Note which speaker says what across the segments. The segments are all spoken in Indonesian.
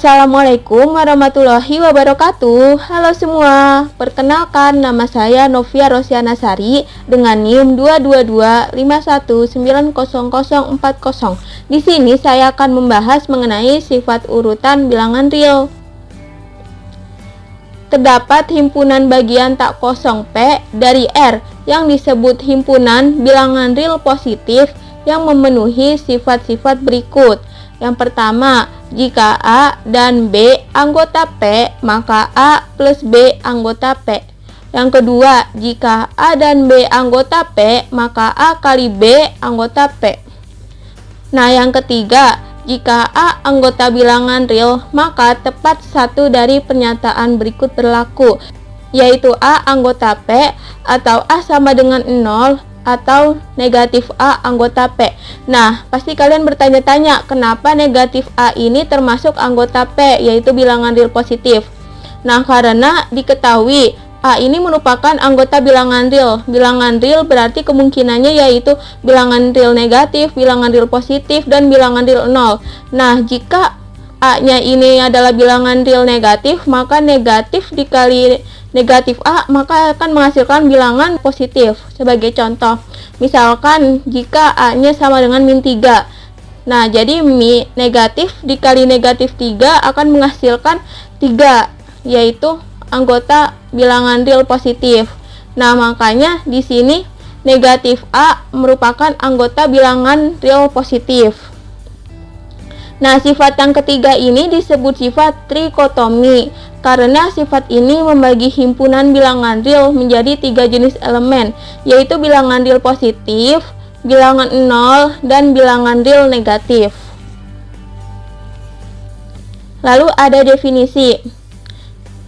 Speaker 1: Assalamualaikum warahmatullahi wabarakatuh. Halo semua, perkenalkan nama saya Novia Rosiana Sari dengan NIM 22251900040. Di sini saya akan membahas mengenai sifat urutan bilangan real. Terdapat himpunan bagian tak kosong P dari R yang disebut himpunan bilangan real positif yang memenuhi sifat-sifat berikut. Yang pertama, jika A dan B anggota P, maka A plus B anggota P. Yang kedua, jika A dan B anggota P, maka A kali B anggota P. Nah, yang ketiga, jika A anggota bilangan real, maka tepat satu dari pernyataan berikut berlaku, yaitu A anggota P atau A sama dengan 0 atau negatif A anggota P. Nah, pasti kalian bertanya-tanya, kenapa negatif A ini termasuk anggota P, yaitu bilangan real positif? Nah, karena diketahui A ini merupakan anggota bilangan real. Bilangan real berarti kemungkinannya yaitu bilangan real negatif, bilangan real positif, dan bilangan real 0. Nah, jika A-nya ini adalah bilangan real negatif, maka negatif dikali negatif A maka akan menghasilkan bilangan positif. Sebagai contoh, misalkan jika A-nya sama dengan min 3. Nah, jadi negatif dikali negatif 3 akan menghasilkan 3, yaitu anggota bilangan real positif. Nah, makanya di sini negatif A merupakan anggota bilangan real positif. Nah, sifat yang ketiga ini disebut sifat trikotomi karena sifat ini membagi himpunan bilangan real menjadi 3 jenis elemen, yaitu bilangan real positif, bilangan 0, dan bilangan real negatif. Lalu ada definisi.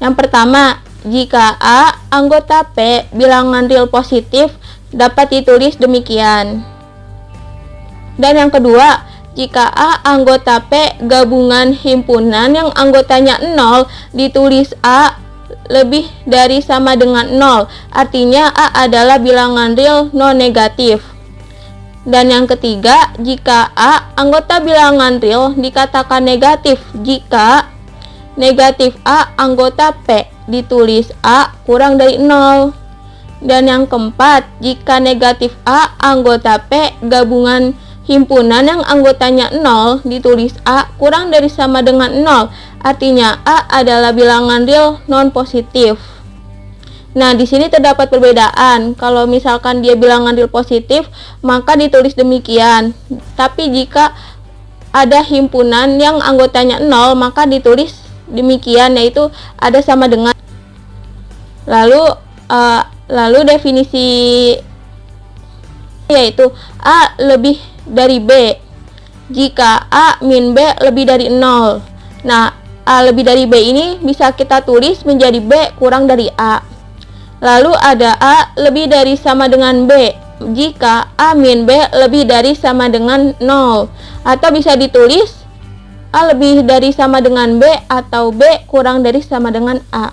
Speaker 1: Yang pertama, jika A anggota P bilangan real positif dapat ditulis demikian. Dan yang kedua, jika A anggota P gabungan himpunan yang anggotanya 0 ditulis A lebih dari sama dengan 0, artinya A adalah bilangan real non negatif. Dan yang ketiga, jika A anggota bilangan real dikatakan negatif jika negatif A anggota P ditulis A kurang dari 0. Dan yang keempat, jika negatif A anggota P gabungan himpunan yang anggotanya 0 ditulis A kurang dari sama dengan 0, artinya A adalah bilangan real non positif. Nah, di sini terdapat perbedaan. Kalau misalkan dia bilangan real positif, maka ditulis demikian. Tapi jika ada himpunan yang anggotanya 0, maka ditulis demikian, yaitu ada sama dengan. Lalu definisi yaitu A lebih dari B jika A min B lebih dari 0. Nah, A lebih dari B ini bisa kita tulis menjadi B kurang dari A. Lalu ada A lebih dari sama dengan B jika A min B lebih dari sama dengan 0, atau bisa ditulis A lebih dari sama dengan B atau B kurang dari sama dengan A.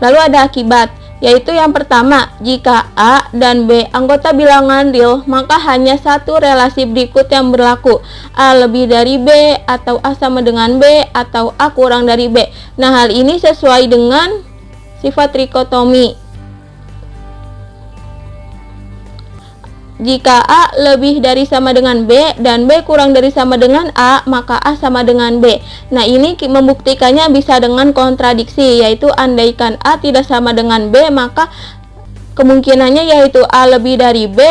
Speaker 1: Lalu ada akibat, yaitu yang pertama, jika A dan B anggota bilangan real, maka hanya satu relasi berikut yang berlaku, A lebih dari B, atau A sama dengan B, atau A kurang dari B. Nah, hal ini sesuai dengan sifat trikotomi. Jika A lebih dari sama dengan B dan B kurang dari sama dengan A, maka A sama dengan B. Nah, ini membuktikannya bisa dengan kontradiksi, yaitu andaikan A tidak sama dengan B, maka kemungkinannya yaitu A lebih dari B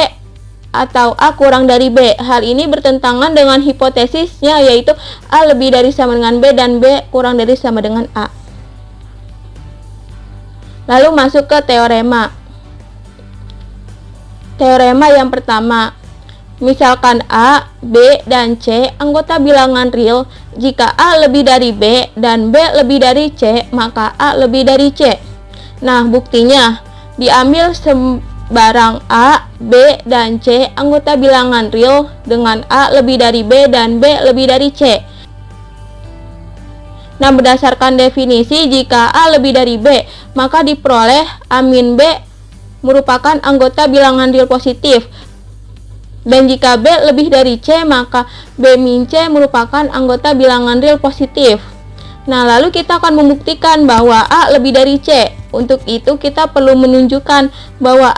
Speaker 1: atau A kurang dari B. Hal ini bertentangan dengan hipotesisnya, yaitu A lebih dari sama dengan B dan B kurang dari sama dengan A. Lalu masuk ke teorema. Teorema yang pertama, misalkan A, B, dan C anggota bilangan real. Jika A lebih dari B dan B lebih dari C, maka A lebih dari C. Nah, buktinya diambil sembarang A, B, dan C anggota bilangan real dengan A lebih dari B dan B lebih dari C. Nah, berdasarkan definisi, jika A lebih dari B, maka diperoleh A min B merupakan anggota bilangan real positif. Dan jika B lebih dari C, maka B min C merupakan anggota bilangan real positif. Nah, lalu kita akan membuktikan bahwa A lebih dari C. Untuk itu kita perlu menunjukkan bahwa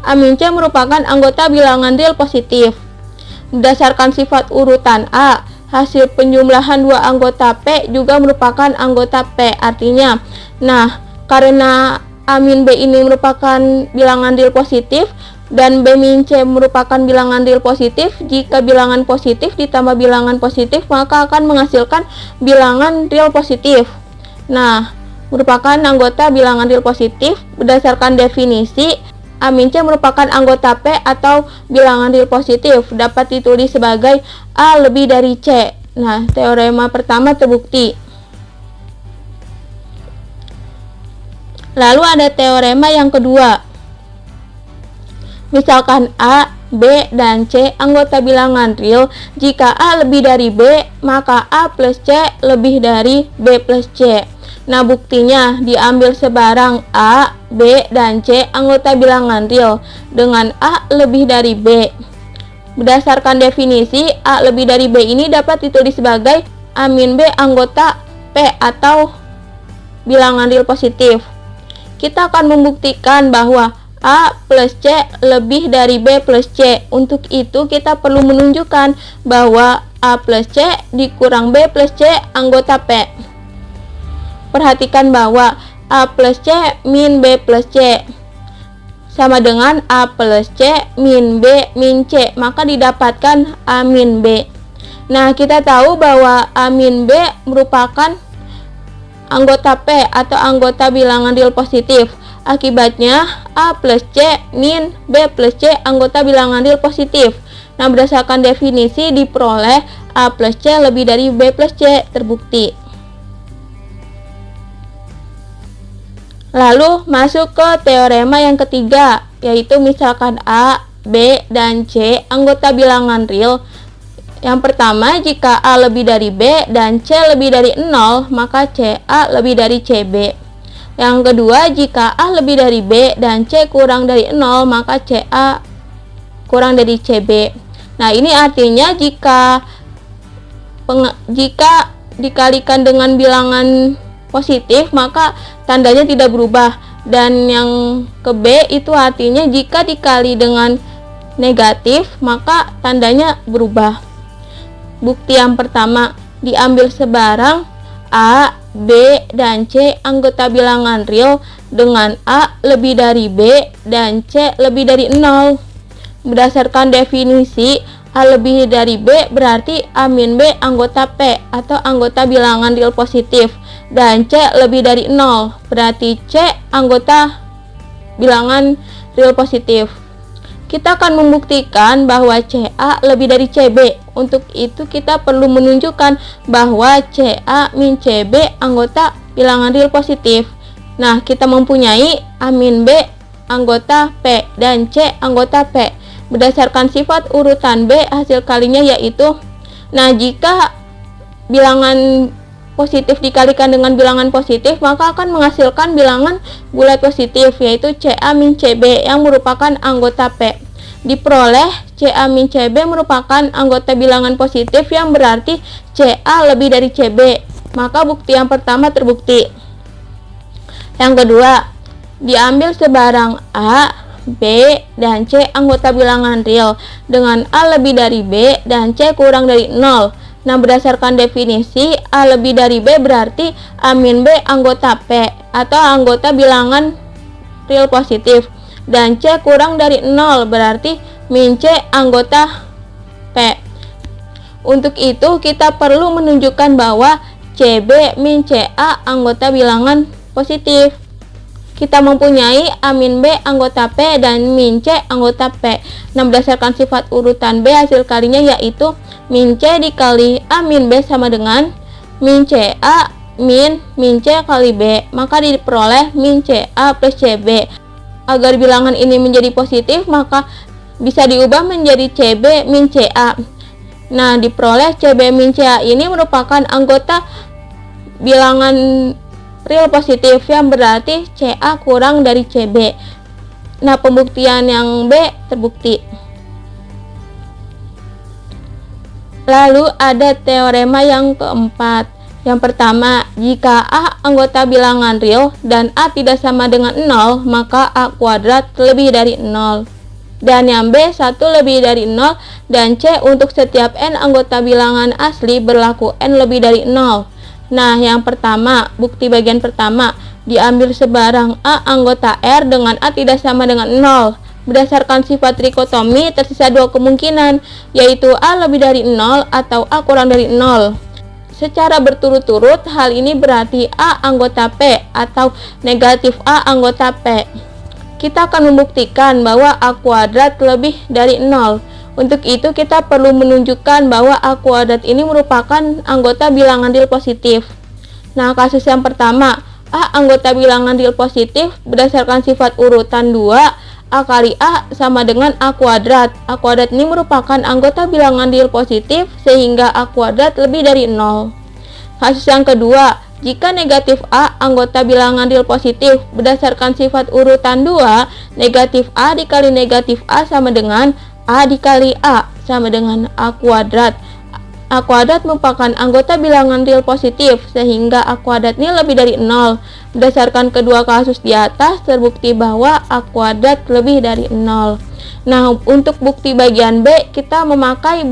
Speaker 1: A min C merupakan anggota bilangan real positif. Berdasarkan sifat urutan A, hasil penjumlahan dua anggota P juga merupakan anggota P. Artinya, karena A min B ini merupakan bilangan real positif dan B min C merupakan bilangan real positif, jika bilangan positif ditambah bilangan positif maka akan menghasilkan bilangan real positif. Merupakan anggota bilangan real positif. Berdasarkan definisi, A min C merupakan anggota P atau bilangan real positif, dapat ditulis sebagai A lebih dari C. Teorema pertama terbukti. Lalu ada teorema yang kedua. Misalkan A, B, dan C anggota bilangan real. Jika A lebih dari B, maka A plus C lebih dari B plus C. Buktinya diambil sebarang A, B, dan C anggota bilangan real dengan A lebih dari B. Berdasarkan definisi, A lebih dari B ini dapat ditulis sebagai A min B anggota P atau bilangan real positif. Kita akan membuktikan bahwa A plus C lebih dari B plus C. Untuk itu kita perlu menunjukkan bahwa A plus C dikurang B plus C anggota P. Perhatikan bahwa A plus C min B plus C sama dengan A plus C min B min C, maka didapatkan A min B. Kita tahu bahwa A min B merupakan anggota P atau anggota bilangan real positif. Akibatnya A plus C min B plus C anggota bilangan real positif. Berdasarkan definisi diperoleh A plus C lebih dari B plus C, terbukti. Lalu masuk ke teorema yang ketiga, yaitu misalkan A, B, dan C anggota bilangan real. Yang pertama, jika A lebih dari B dan C lebih dari 0, maka CA lebih dari CB. Yang kedua, jika A lebih dari B dan C kurang dari 0, maka CA kurang dari CB. Ini artinya jika dikalikan dengan bilangan positif, maka tandanya tidak berubah. Dan yang ke B itu artinya jika dikali dengan negatif, maka tandanya berubah. Bukti yang pertama, diambil sebarang A, B, dan C anggota bilangan real dengan A lebih dari B dan C lebih dari 0. Berdasarkan definisi, A lebih dari B berarti A min B anggota P atau anggota bilangan real positif, dan C lebih dari 0 berarti C anggota bilangan real positif. Kita akan membuktikan bahwa CA lebih dari CB. Untuk itu kita perlu menunjukkan bahwa CA min CB anggota bilangan real positif. Kita mempunyai A min B anggota P dan C anggota P. Berdasarkan sifat urutan B, hasil kalinya yaitu, jika bilangan positif dikalikan dengan bilangan positif, maka akan menghasilkan bilangan bulat positif, yaitu CA min CB yang merupakan anggota P. Diperoleh CA min CB merupakan anggota bilangan positif yang berarti CA lebih dari CB. Maka bukti yang pertama terbukti. Yang kedua, diambil sebarang A, B, dan C anggota bilangan real dengan A lebih dari B dan C kurang dari 0. Berdasarkan definisi, A lebih dari B berarti A min B anggota P atau anggota bilangan real positif, dan C kurang dari 0 berarti min C anggota P. Untuk itu kita perlu menunjukkan bahwa CB min CA anggota bilangan positif. Kita mempunyai A min B anggota P dan min C anggota P. Berdasarkan sifat urutan B, hasil kalinya yaitu min C dikali A min B sama dengan min CA min C kali B. Maka diperoleh min CA plus CB. Agar bilangan ini menjadi positif, maka bisa diubah menjadi CB min CA. Diperoleh CB min CA ini merupakan anggota bilangan real positif yang berarti CA kurang dari CB. Pembuktian yang B terbukti. Lalu ada teorema yang keempat. Yang pertama, jika A anggota bilangan real dan A tidak sama dengan 0, maka A kuadrat lebih dari 0. Dan yang B, 1 lebih dari 0, dan C, untuk setiap N anggota bilangan asli berlaku N lebih dari 0. Nah, yang pertama, bukti bagian pertama, diambil sebarang A anggota R dengan A tidak sama dengan 0. Berdasarkan sifat trikotomi, tersisa dua kemungkinan, yaitu A lebih dari 0 atau A kurang dari 0. Secara berturut-turut, hal ini berarti A anggota P atau negatif A anggota P. Kita akan membuktikan bahwa A kuadrat lebih dari 0. Untuk itu, kita perlu menunjukkan bahwa A kuadrat ini merupakan anggota bilangan real positif. Nah, kasus yang pertama, A anggota bilangan real positif berdasarkan sifat urutan 2, A kali A sama dengan A kuadrat. A kuadrat ini merupakan anggota bilangan real positif sehingga A kuadrat lebih dari 0. Kasus yang kedua, jika negatif A anggota bilangan real positif berdasarkan sifat urutan 2, negatif A dikali negatif A sama dengan A dikali A sama dengan A kuadrat. A kuadrat merupakan anggota bilangan real positif sehingga A kuadrat ini lebih dari 0. Berdasarkan kedua kasus di atas, terbukti bahwa A kuadrat lebih dari 0. Nah, untuk bukti bagian B, kita memakai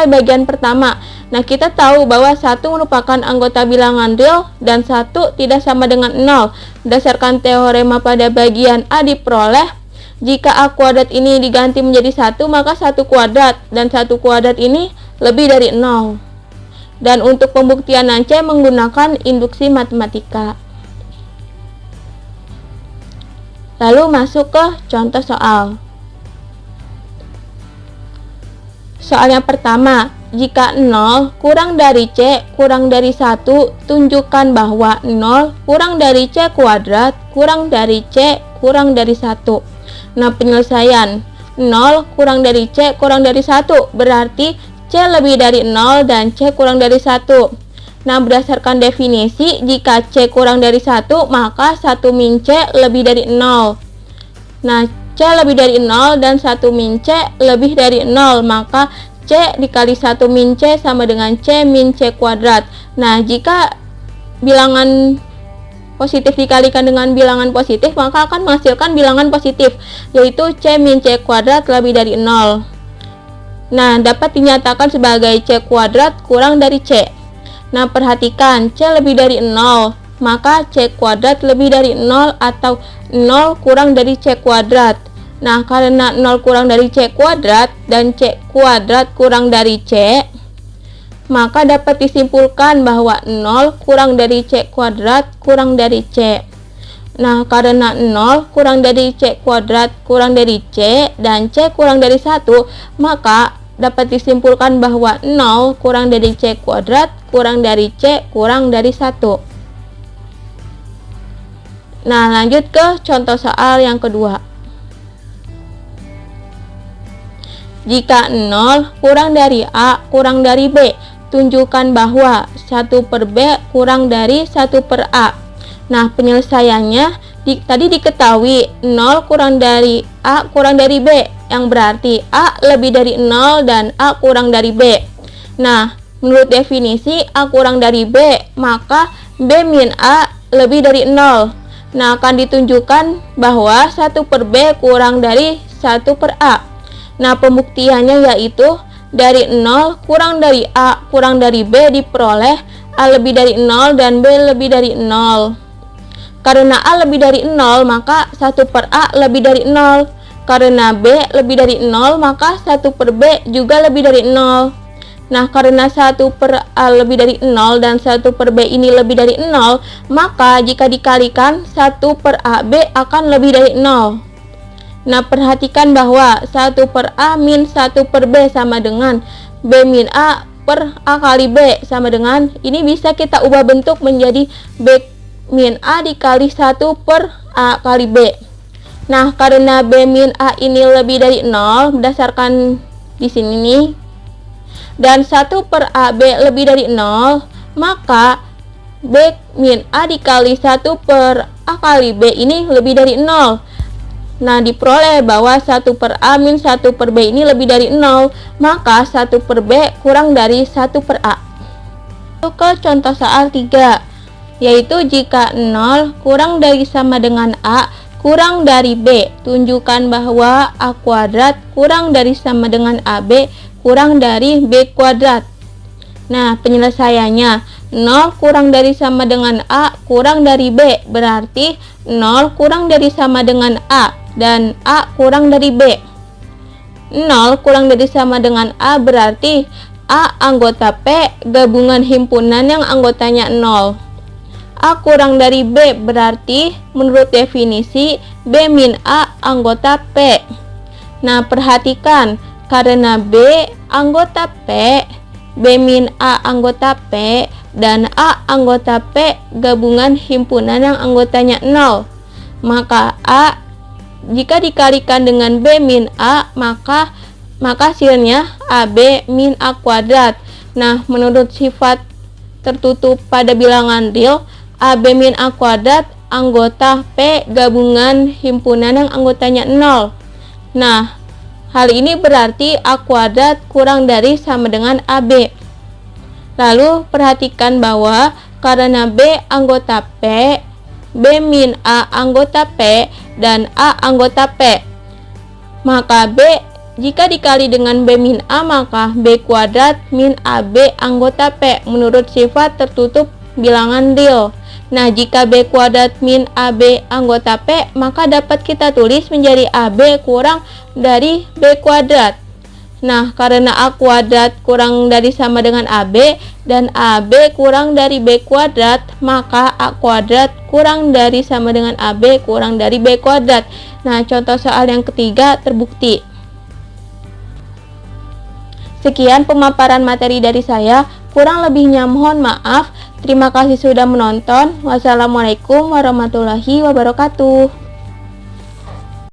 Speaker 1: bagian pertama. Nah, kita tahu bahwa 1 merupakan anggota bilangan real dan 1 tidak sama dengan 0. Berdasarkan teorema pada bagian A diperoleh, jika A kuadrat ini diganti menjadi 1, maka 1 kuadrat, dan 1 kuadrat ini lebih dari 0. Dan untuk pembuktian C menggunakan induksi matematika. Lalu masuk ke contoh soal. Soal yang pertama, jika 0 kurang dari C kurang dari 1, tunjukkan bahwa 0 kurang dari C kuadrat kurang dari C kurang dari 1. Nah, penyelesaian 0 kurang dari C kurang dari 1 berarti C lebih dari 0 dan C kurang dari 1. Nah, berdasarkan definisi, jika C kurang dari 1, maka 1 min C lebih dari 0. Nah, C lebih dari 0 dan 1 min C lebih dari 0, maka C dikali 1 min C sama dengan C min C kuadrat. Nah, jika bilangan positif dikalikan dengan bilangan positif, maka akan menghasilkan bilangan positif, yaitu C min C kuadrat lebih dari 0. Nah, dapat dinyatakan sebagai C kuadrat kurang dari C. Nah, perhatikan, C lebih dari 0, maka C kuadrat lebih dari 0 atau 0 kurang dari C kuadrat. Nah, karena 0 kurang dari C kuadrat dan C kuadrat kurang dari C, maka dapat disimpulkan bahwa 0 kurang dari C kuadrat kurang dari C. Nah, karena 0 kurang dari C kuadrat kurang dari C dan C kurang dari 1, maka dapat disimpulkan bahwa 0 kurang dari C kuadrat kurang dari C kurang dari 1. Nah, lanjut ke contoh soal yang kedua. Jika 0 kurang dari A kurang dari B, tunjukkan bahwa 1 per B kurang dari 1 per A. Nah, penyelesaiannya tadi diketahui 0 kurang dari A kurang dari B, yang berarti A lebih dari 0 dan A kurang dari B. Nah, menurut definisi A kurang dari B, maka B min A lebih dari 0. Nah, akan ditunjukkan bahwa 1 per B kurang dari 1 per A. Nah, pembuktiannya yaitu dari 0 kurang dari A kurang dari B diperoleh A lebih dari 0 dan B lebih dari 0. Karena A lebih dari 0, maka 1 per A lebih dari 0. Karena B lebih dari 0, maka 1 per B juga lebih dari 0. Nah, karena 1 per A lebih dari 0 dan 1 per B ini lebih dari 0, maka jika dikalikan 1 per A B akan lebih dari 0. Nah, perhatikan bahwa 1 per A min 1 per B sama dengan B min A per A kali B sama dengan, ini bisa kita ubah bentuk menjadi B min A dikali 1 per A kali B. Nah, karena B min A ini lebih dari 0 berdasarkan di sini nih, dan 1 per A B lebih dari 0, maka B min A dikali 1 per A kali B ini lebih dari 0. Nah, diperoleh bahwa 1 per A min 1 per B ini lebih dari 0, maka 1 per B kurang dari 1 per A. Ke contoh soal 3, yaitu jika 0 kurang dari sama dengan A kurang dari B, tunjukkan bahwa A kuadrat kurang dari sama dengan AB kurang dari B kuadrat. Nah, penyelesaiannya 0 kurang dari sama dengan A kurang dari B, berarti 0 kurang dari sama dengan A dan A kurang dari B. 0 kurang dari sama dengan A berarti A anggota P gabungan himpunan yang anggotanya 0. A kurang dari B berarti menurut definisi B min A anggota P. Nah, perhatikan, karena B anggota P, B min A anggota P, dan A anggota P gabungan himpunan yang anggotanya 0, maka A jika dikalikan dengan B min A, maka hasilnya AB min A kuadrat. Nah, menurut sifat tertutup pada bilangan real, AB min A kuadrat anggota P gabungan himpunan yang anggotanya 0. Nah, hal ini berarti A kuadrat kurang dari sama dengan AB. Lalu perhatikan bahwa karena B anggota P, B min A anggota P, dan A anggota P, maka B jika dikali dengan B min A, maka B kuadrat min AB anggota P menurut sifat tertutup bilangan real. Nah, jika B kuadrat min AB anggota P, maka dapat kita tulis menjadi AB kurang dari B kuadrat. Nah, karena A kuadrat kurang dari sama dengan AB dan AB kurang dari B kuadrat, maka A kuadrat kurang dari sama dengan AB kurang dari B kuadrat. Nah, contoh soal yang ketiga terbukti. Sekian pemaparan materi dari saya, kurang lebihnya mohon maaf. Terima kasih sudah menonton. Wassalamualaikum warahmatullahi wabarakatuh.